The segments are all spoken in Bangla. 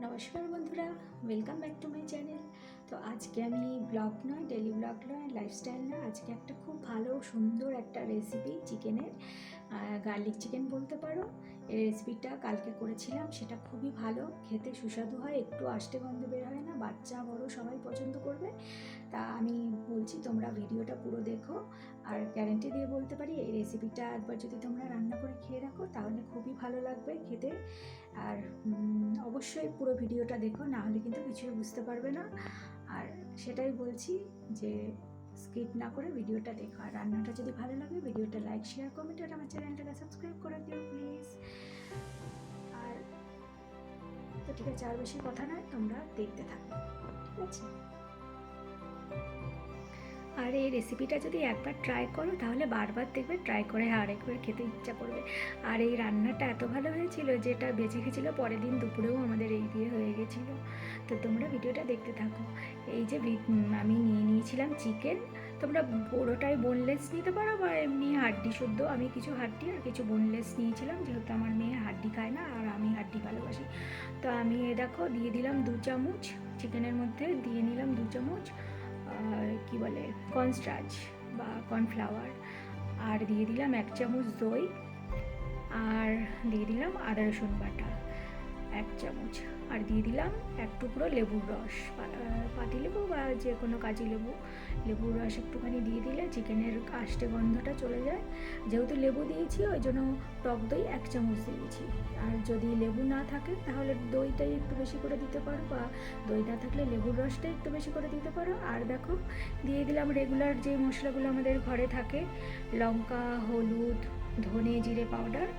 নমস্কার বন্ধুরা, welcome back to my channel. তো আজকে আমি ব্লগ নয়, ডেলি ব্লগ নয়, লাইফস্টাইল নয়, আজকে একটা খুব ভালো সুন্দর একটা রেসিপি চিকেনের, গার্লিক চিকেন বলতে পারো। এই রেসিপিটা কালকে করেছিলাম, সেটা খুবই ভালো, খেতে সুস্বাদু হয়, একটু আষ্টে গন্ধ বের হয় না, বাচ্চা বড় সবাই পছন্দ করবে। তা আমি বলছি তোমরা ভিডিওটা পুরো দেখো, আর গ্যারেন্টি দিয়ে বলতে পারি এই রেসিপিটা একবার যদি তোমরা রান্না করে খেয়ে রাখো তাহলে খুবই ভালো লাগবে খেতে। আর অবশ্যই পুরো ভিডিওটা দেখো, না হলে কিন্তু কিছুই বুঝতে পারবে না। আর সেটাই বলছি যে স্কিপ না করে ভিডিওটা দেখো, আর রান্নাটা যদি ভালো লাগে ভিডিওটা লাইক শেয়ার কমেন্ট আর আমার চ্যানেলটাকে সাবস্ক্রাইব করে দিও প্লিজ। আর তো ঠিক আছে, আর বেশি কথা নয়, তোমরা দেখতে থাকো, ঠিক আছে। আর এই রেসিপিটা যদি একবার ট্রাই করো তাহলে বারবার দেখবে, ট্রাই করে আরেকবার খেতে ইচ্ছা করবে। আর এই রান্নাটা এত ভালো হয়েছিল যেটা বেঁচে গেছিলো, পরের দিন দুপুরেও আমাদের এই দিয়ে হয়ে গেছিলো। তো তোমরা ভিডিওটা দেখতে থাকো। এই যে আমি নিয়েছিলাম চিকেন, তোমরা পুরোটাই বোনলেস নিতে পারো বা এমনি হাড্ডি শুদ্ধ। আমি কিছু হাড্ডি আর কিছু বোনলেস নিয়েছিলাম, যেহেতু আমার মেয়ে হাড্ডি খায় না আর আমি হাড্ডি ভালোবাসি। তো আমি দেখো দিয়ে দিলাম 2 চামচ, চিকেনের মধ্যে দিয়ে নিলাম 2 চামচ কি বলে কর্নস্টার্চ বা কর্নফ্লাওয়ার, আর দিয়ে দিলাম 1 চামচ দই, আর দিয়ে দিলাম আদা রসুন বাটা 1 চামচ, আর দিয়ে দিলাম 1 টুকরো লেবুর রস, পাতিলেবু বা যে কোনো কাজি লেবুর রস একটুখানি দিয়ে দিলে চিকেনের আষ্টে গন্ধটা চলে যায়। যেহেতু লেবু দিয়েছি ওই জন্য টক দই 1 চামচ দিয়েছি। আর যদি লেবু না থাকে তাহলে দইটাই একটু বেশি করে দিতে পারো, বা দই না থাকলে লেবুর রসটাই একটু বেশি করে দিতে পারো। আর দেখো দিয়ে দিলাম রেগুলার যে মশলাগুলো আমাদের ঘরে থাকে, লঙ্কা, হলুদ, ধনে জিরে পাউডার।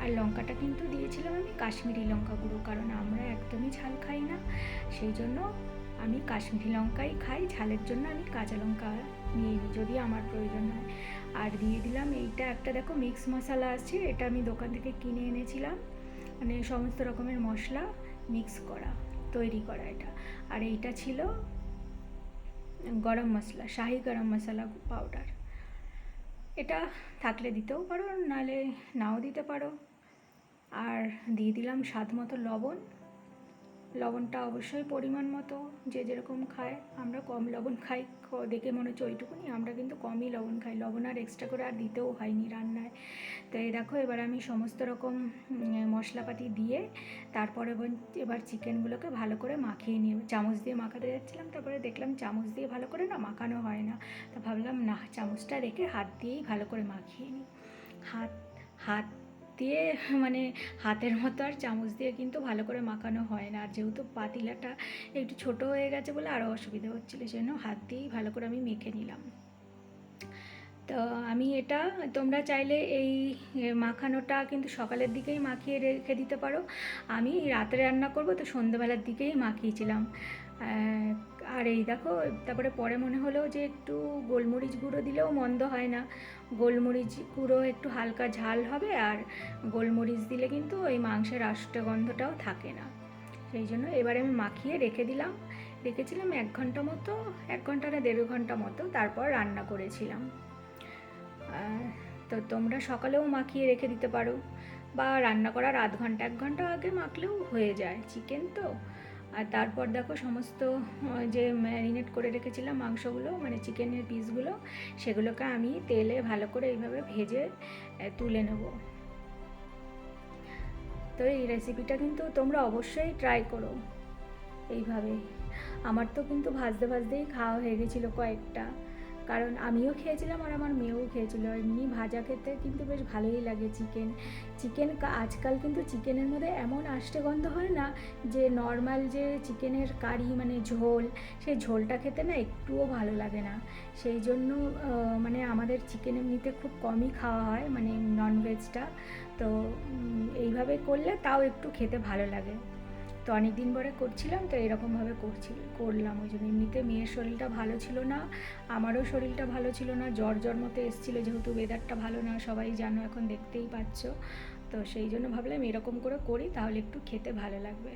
আর লঙ্কাটা কিন্তু দিয়েছিলাম আমি কাশ্মীরি লঙ্কা গুঁড়ো, কারণ আমরা একদমই ঝাল খাই না, সেই জন্য আমি কাশ্মীরি লঙ্কাই খাই। ঝালের জন্য আমি কাঁচা লঙ্কা নিয়ে নিই যদি আমার প্রয়োজন হয়। আর দিয়ে দিলাম এইটা একটা দেখো মিক্স মশলা আছে, এটা আমি দোকান থেকে কিনে এনেছিলাম, মানে সমস্ত রকমের মশলা মিক্স করা তৈরি করা এটা। আর এইটা ছিল গরম মশলা, শাহি গরম মশলা পাউডার। এটা থাকলে দিতেও পারো, নাহলে নাও দিতে পারো। আর দিয়ে দিলাম স্বাদ মতো লবণ। লবণটা অবশ্যই পরিমাণ মতো, যে যেরকম খায়। আমরা কম লবণ খাই, দেখে মনে হচ্ছে ওইটুকুনি, আমরা কিন্তু কমই লবণ খাই, লবণ আর এক্সট্রা করে আর দিতেও হয়নি রান্নায়। তো এই দেখো এবার আমি সমস্ত রকম মশলাপাতি দিয়ে তারপরে এবার চিকেনগুলোকে ভালো করে মাখিয়ে নিয়ে চামচ দিয়ে মাখাতে যাচ্ছিলাম, তারপরে দেখলাম চামচ দিয়ে ভালো করে না মাখানো হয় না, তা ভাবলাম না, চামচটা রেখে হাত দিয়েই ভালো করে মাখিয়ে নিই। হাত হাত দিয়ে মানে হাতের মতো আর চামচ দিয়ে কিন্তু ভালো করে মাখানো হয় না। আর যেহেতু পাতিলাটা একটু ছোট হয়ে গেছে বলে আরও অসুবিধা হচ্ছিলো, সেজন্য হাত দিয়েই ভালো করে আমি মেখে নিলাম। তো আমি এটা, তোমরা চাইলে এই মাখানোটা কিন্তু সকালের দিকেই মাখিয়ে রেখে দিতে পারো। আমি রাতে রান্না করব তো সন্ধ্যেবেলার দিকেই মাখিয়েছিলাম। আর এই দেখো তারপরে পরে মনে হলো যে একটু গোলমরিচ গুঁড়ো দিলেও মন্দ হয় না, গোলমরিচ গুঁড়ো একটু হালকা ঝাল হবে, আর গোলমরিচ দিলে কিন্তু ওই মাংসের আষ্টে গন্ধটাও থাকে না। সেই জন্য এবারে আমি মাখিয়ে রেখেছিলাম 1 ঘন্টা মতো, 1 ঘন্টা না 1.5 ঘন্টা মতো, তারপর রান্না করেছিলাম। তো তোমরা সকালেও মাখিয়ে রেখে দিতে পারো, বা রান্না করার 1 ঘন্টা আগে মাখলেও হয়ে যায়, চিকেন তো। আর তারপর দেখো সমস্ত যে ম্যারিনেট করে রেখেছিলাম মাংসগুলো, মানে চিকেনের পিসগুলো, সেগুলোকে আমি তেলে ভালো করে এইভাবে ভেজে তুলে নেব। তো এই রেসিপিটা কিন্তু তোমরা অবশ্যই ট্রাই করো এইভাবে। আমার তো কিন্তু ভাজতে ভাজতেই খাওয়া হয়ে গেছিলো কয়েকটা, কারণ আমিও খেয়েছিলাম আর আমার মেয়েও খেয়েছিল। এমনি ভাজা খেতে কিন্তু বেশ ভালোই লাগে চিকেন। আজকাল কিন্তু চিকেনের মধ্যে এমন আষ্টে গন্ধ হয় না, যে নর্মাল যে চিকেনের কারি মানে ঝোল, সেই ঝোলটা খেতে না একটুও ভালো লাগে না। সেই জন্য মানে আমাদের চিকেন এমনিতে খুব কমই খাওয়া হয়, মানে ননভেজটা। তো এইভাবে করলে তাও একটু খেতে ভালো লাগে। তো অনেক দিন পরে করছিলাম, তো এরকমভাবে করলাম। ওই জন্য এমনিতে মেয়ের শরীরটা ভালো ছিল না, আমারও শরীরটা ভালো ছিল না, জ্বর মতো এসেছিলো, যেহেতু ওয়েদারটা ভালো না, সবাই জানো, এখন দেখতেই পাচ্ছ। তো সেই জন্য ভাবলাম এরকম করে করি, তাহলে একটু খেতে ভালো লাগবে।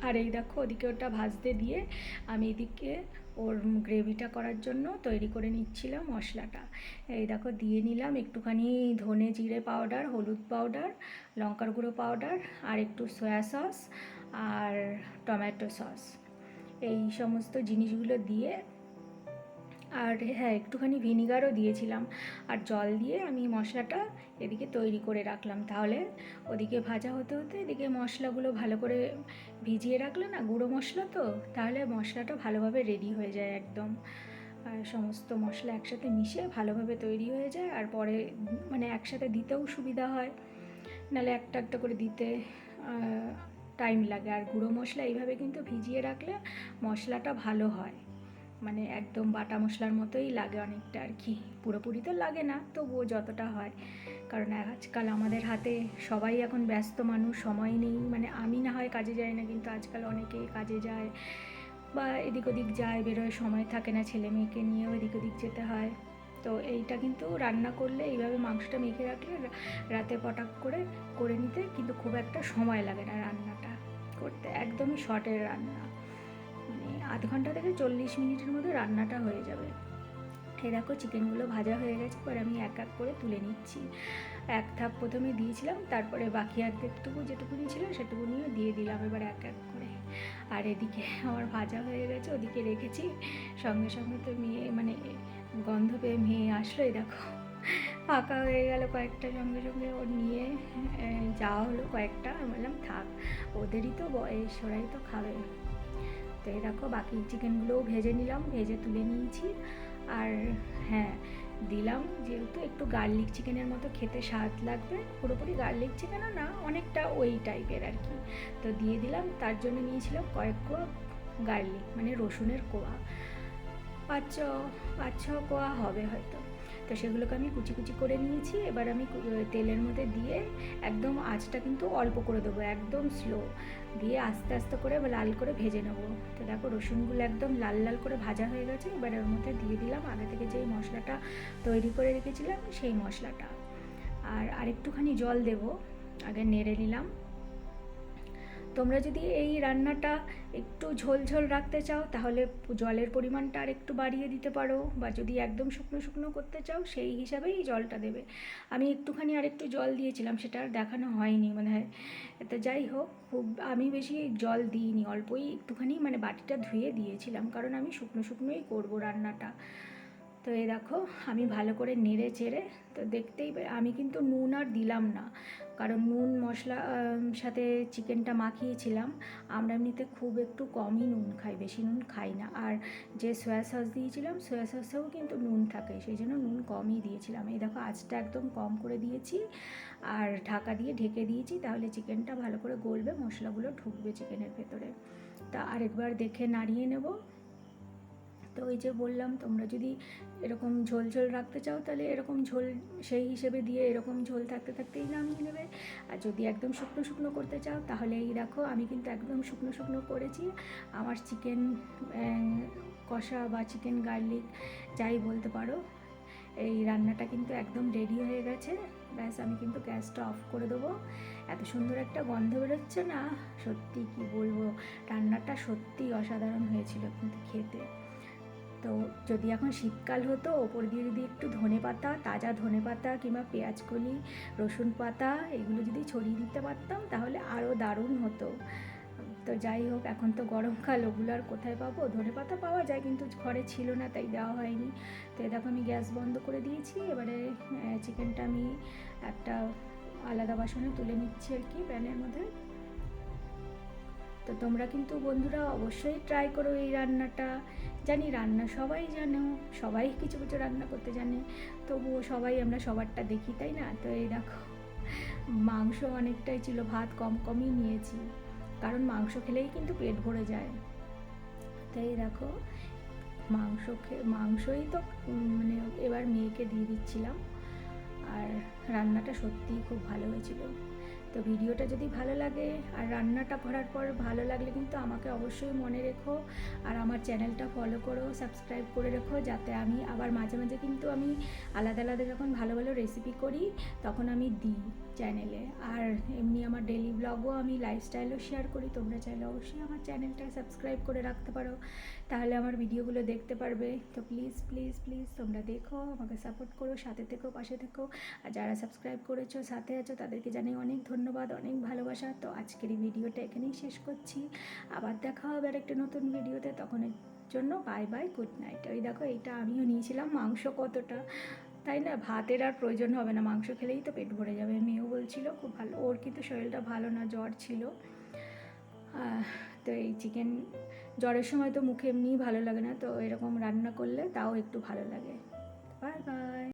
আর এই দেখো ওদিকে ওটা ভাজতে দিয়ে আমি এদিকে ওর গ্রেভিটা করার জন্য তৈরি করে নিচ্ছিলাম মশলাটা। এই দেখো দিয়ে নিলাম একটুখানি ধনে জিরে পাউডার, হলুদ পাউডার, লঙ্কার গুঁড়ো পাউডার, আর একটু সয়া সস আর টমেটো সস, এই সমস্ত জিনিসগুলো দিয়ে, আর হ্যাঁ একটুখানি ভিনিগারও দিয়েছিলাম, আর জল দিয়ে আমি মশলাটা এদিকে তৈরি করে রাখলাম। তাহলে ওদিকে ভাজা হতে হতে এদিকে মশলাগুলো ভালো করে ভিজিয়ে রাখলে না, গুঁড়ো মশলা তো, তাহলে মশলাটা ভালোভাবে রেডি হয়ে যায় একদম। আর সমস্ত মশলা একসাথে মিশে ভালোভাবে তৈরি হয়ে যায়, আর পরে মানে একসাথে দিতেও সুবিধা হয়, নাহলে একটা একটা করে দিতে টাইম লাগে। আর গুঁড়ো মশলা এইভাবে কিন্তু ভিজিয়ে রাখলে মশলাটা ভালো হয়, মানে একদম বাটা মশলার মতোই লাগে অনেকটা আর কি, পুরোপুরি তো লাগে না, তবুও যতটা হয়। কারণ আজকাল আমাদের হাতে সবাই এখন ব্যস্ত মানুষ, সময় নেই, মানে আমি না হয় কাজে যাই না, কিন্তু আজকাল অনেকেই কাজে যায় বা এদিক ওদিক যায়, বেরোয়, সময় থাকে না, ছেলে মেয়েকে নিয়েও এদিক ওদিক যেতে হয়। তো এইটা কিন্তু রান্না করলে এইভাবে মাংসটা মেখে রাখলে রাতে পটাক করে করে নিতে কিন্তু খুব একটা সময় লাগে না রান্নাটা করতে, একদমই শর্টের রান্না, মানে আধ ঘন্টা থেকে 40 মিনিটের মধ্যে রান্নাটা হয়ে যাবে। এই দেখো চিকেনগুলো ভাজা হয়ে গেছে, এবার আমি এক এক করে তুলে নিচ্ছি। এক ধাপ প্রথমে দিয়েছিলাম, তারপরে বাকি অর্ধেকটুকু যেটুকুনি ছিল সেটুকু নিয়ে দিয়ে দিলাম এবার এক এক করে। আর এদিকে আমার ভাজা হয়ে গেছে, ওদিকে রেখেছি, সঙ্গে সঙ্গে তো মেয়ে মানে গন্ধ পেয়ে মেয়ে আসলো, এই দেখো ফাঁকা হয়ে গেল কয়েকটা, সঙ্গে সঙ্গে ওর নিয়ে যাওয়া হলো কয়েকটা। আমি বললাম থাক, ওদেরই তো বয়স, ওরাই তো খাবে। তো এই দেখো বাকি চিকেনগুলোও ভেজে নিলাম, ভেজে তুলে নিয়েছি। আর হ্যাঁ দিলাম, যেহেতু একটু গার্লিক চিকেনের মতো খেতে স্বাদ লাগবে, পুরোপুরি গার্লিক চিকেনও না, অনেকটা ওই টাইপের আর কি, তো দিয়ে দিলাম। তার জন্য নিয়েছিলাম কয়েক কোয়া গার্লিক, মানে রসুনের কোয়া, পাঁচ ছ কোয়া হবে হয়তো। তো সেগুলোকে আমি কুচি কুচি করে নিয়েছি। এবার আমি তেলের মধ্যে দিয়ে একদম আঁচটা কিন্তু অল্প করে দেবো, একদম স্লো দিয়ে আস্তে আস্তে করে লাল করে ভেজে নেবো। তো দেখো রসুনগুলো একদম লাল লাল করে ভাজা হয়ে গেছে। এবার ওর মধ্যে দিয়ে দিলাম আগে থেকে যেই মশলাটা তৈরি করে রেখেছিলাম সেই মশলাটা, আর আরেকটুখানি জল দেবো, আগে নেড়ে নিলাম। তোমরা যদি এই রান্নাটা একটু ঝোল ঝোল রাখতে চাও তাহলে জলের পরিমাণটা আর একটু বাড়িয়ে দিতে পারো, বা যদি একদম শুকনো শুকনো করতে চাও সেই হিসাবেই জলটা দেবে। আমি একটুখানি আর একটু জল দিয়েছিলাম, সেটা আর দেখানো হয়নি মনে হয়। তো যাই হোক, খুব আমি বেশি জল দিইনি, অল্পই একটুখানি মানে বাটিটা ধুয়ে দিয়েছিলাম, কারণ আমি শুকনো শুকনোই করবো রান্নাটা। তো এই দেখো আমি ভালো করে নেড়ে চেড়ে, তো দেখতেই আমি কিন্তু নুন আর দিলাম না, কারণ নুন মশলা সাথে চিকেনটা মাখিয়েছিলাম। আমরা এমনিতে খুব একটু কমই নুন খাই, বেশি নুন খাই না। আর যে সয়া সস দিয়েছিলাম, সয়া সসেও কিন্তু নুন থাকে, সেই জন্য নুন কমই দিয়েছিলাম। এই দেখো আঁচটা একদম কম করে দিয়েছি, আর ঢাকা দিয়ে ঢেকে দিয়েছি, তাহলে চিকেনটা ভালো করে গলবে, মশলাগুলো ঢুকবে চিকেনের ভেতরে। তা আরেকবার দেখে নাড়িয়ে নেব। তো ওই যে বললাম, তোমরা যদি এরকম ঝোল ঝোল রাখতে চাও তাহলে এরকম ঝোল সেই হিসেবে দিয়ে এরকম ঝোল থাকতে থাকতেই নামিয়ে নেবে। আর যদি একদম শুকনো শুকনো করতে চাও তাহলে এই দেখো আমি কিন্তু একদম শুকনো শুকনো করেছি। আমার চিকেন কষা বা চিকেন গার্লিক যাই বলতে পারো, এই রান্নাটা কিন্তু একদম রেডি হয়ে গেছে। ব্যাস আমি কিন্তু গ্যাসটা অফ করে দেবো। এত সুন্দর একটা গন্ধ বেরোচ্ছে না, সত্যি কি বলবো, রান্নাটা সত্যি অসাধারণ হয়েছিল কিন্তু খেতে। তো যদি এখন শীতকাল হতো, ওপর দিয়ে যদি একটু ধনেপাতা, তাজা ধনেপাতা কিংবা পেঁয়াজকলি, রসুন পাতা এগুলো যদি ছড়িয়ে দিতে পারতাম তাহলে আরও দারুণ হতো। তো যাই হোক, এখন তো গরমকাল, ওগুলো আর কোথায় পাবো, ধনেপাতা পাওয়া যায় কিন্তু ঘরে ছিল না তাই দেওয়া হয়নি। তো দেখো আমি গ্যাস বন্ধ করে দিয়েছি। এবারে চিকেনটা আমি একটা আলাদা বাসনে তুলে নিচ্ছি আর কি, প্যানের মধ্যে। তো তোমরা কিন্তু বন্ধুরা অবশ্যই ট্রাই করো এই রান্নাটা। জানি রান্না সবাই জানো, সবাই কিছু কিছু রান্না করতে জানে, তবুও সবাই আমরা সবারটা দেখি, তাই না? তো এই দেখো মাংস অনেকটাই ছিল, ভাত কম কমই নিয়েছি, কারণ মাংস খেলেই কিন্তু পেট ভরে যায়। তাই দেখো মাংসই তো মানে এবার মেয়েকে দিয়ে দিচ্ছিলাম। আর রান্নাটা সত্যিই খুব ভালো হয়েছিল। তো ভিডিওটা যদি ভালো লাগে আর রান্নাটা করার পর ভালো লাগলে কিন্তু আমাকে অবশ্যই মনে রেখো, আর আমার চ্যানেলটা ফলো করো, সাবস্ক্রাইব করে রেখো, যাতে আমি আবার মাঝে মাঝে কিন্তু আমি আলাদা আলাদা যখন ভালো ভালো রেসিপি করি তখন আমি দিই, চ্যানেলে। আর এমনি আমার ডেলি ব্লগও আমি লাইফস্টাইলও শেয়ার করি, তোমরা চাইলে অবশ্যই আমার চ্যানেলটা সাবস্ক্রাইব করে রাখতে পারো, তাহলে আমার ভিডিওগুলো দেখতে পারবে। তো প্লিজ প্লিজ প্লিজ তোমরা দেখো, আমাকে সাপোর্ট করো, সাথে থেকো, পাশে থেকো। আর যারা সাবস্ক্রাইব করেছো, সাথে আছো, তাদেরকে জানাই অনেক ধন্যবাদ, অনেক ভালোবাসা। তো আজকের এই ভিডিওটা এখানেই শেষ করছি, আবার দেখা হবে আর একটা নতুন ভিডিওতে, তখনের জন্য বাই বাই, গুড নাইট। ওই দেখো এইটা আমিও নিয়েছিলাম, মাংস কতটা, তাই না, ভাতের আর প্রয়োজন হবে না, মাংস খেলেই তো পেট ভরে যাবে। মেয়েও বলছিল খুব ভালো, ওর কিন্তু শরীরটা ভালো না, জ্বর ছিল। তো এই চিকেন, জ্বরের সময় তো মুখে এমনিই ভালো লাগে না, তো এরকম রান্না করলে তাও একটু ভালো লাগে। Bye bye.